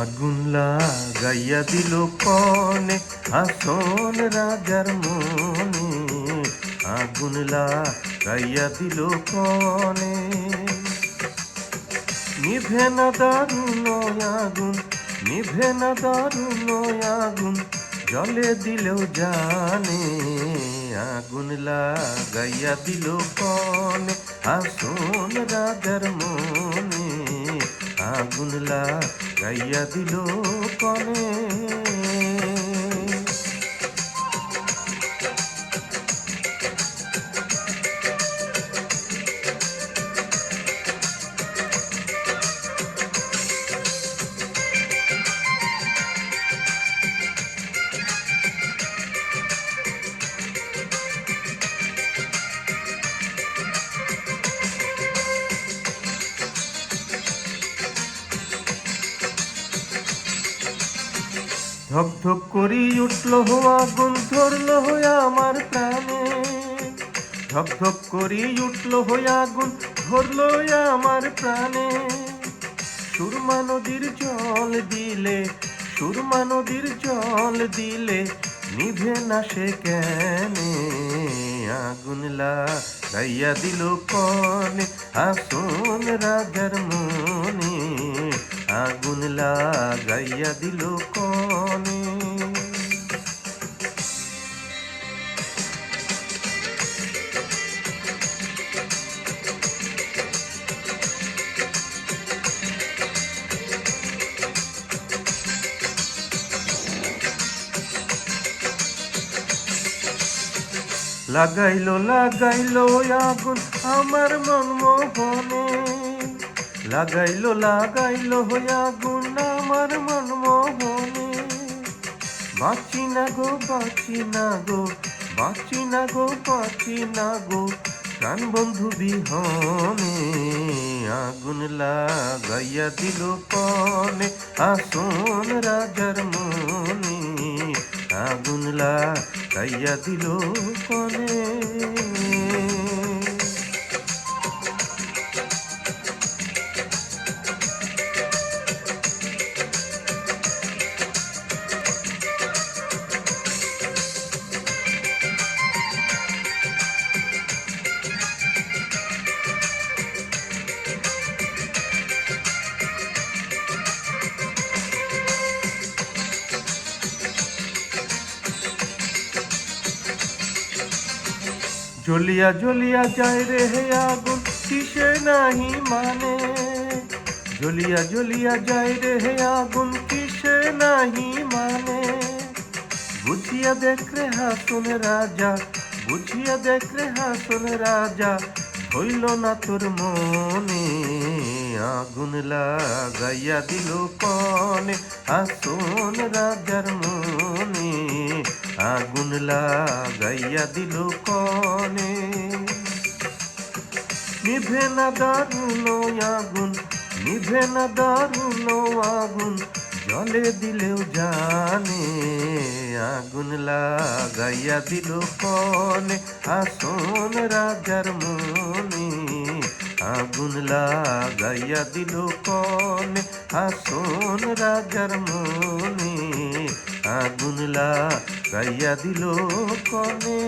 আগুন লাগাইয়া দিল কনে আসন রাজার মনে, আগুন লাগাইয়া দিল কনে। নিভে না দারুণ আগুন, নিভে না দারুণ আগুন, জলে দিলেও জানে। আগুন লাগাইয়া দিল কনে আসন রাজার মনে, আগুন লাগাইয়া দিল কনে। ধক ধক করি উঠল আগুন, ধরল আমার প্রাণে। ধক ধক করি উঠল আগুন, ধরল আমার প্রাণে। সুরমা নদীর জল দিলে, সুরমা নদীর জল দিলে, নিভে না সে কেনে। আগুন লাগাইয়া দিল কনে আসন রাজার মনে, আগুন লাগাইয়া দিল কনে। লাগাইলো লাগাইলো আগুন আমার মন মোহনে, লাগাইলো লাগাইলো আগুন আমার মন মোহনে। বাঁচি না গো বাঁচি না গো, বাঁচি না গো বাঁচি না গো, প্রাণ বন্ধু বিহনে। আগুন লাগাইয়া দিল কনে আসন রাজার মনে, আগুন লাগাইয়া দিল কনে। জ্বলিয়া জ্বলিয়া যায় রে হে আগুন কিসে নাহি মানে, জ্বলিয়া জ্বলিয়া যায় রে হে আগুন কিসে নাহি মানে। বুঝিয়া দেখ রে হাসন রাজা, বুঝিয়া দেখ রে হাসন রাজা, হইল না তোর মনে। আগুন লাগাইয়া দিল কনে আসন রাজার মনে, আগুন লাগাইয়া দিল কনে। নিভে না দারুণ আগুন, নিভে না দারুণ আগুন, জলে দিলেও জানে। আগুন লাগাইয়া দিল কনে আসন রাজার মনে, আগুন লাগাইয়া দিল কনে আসন রাজার মনে, আগুন লাগাইয়া দিল কনে।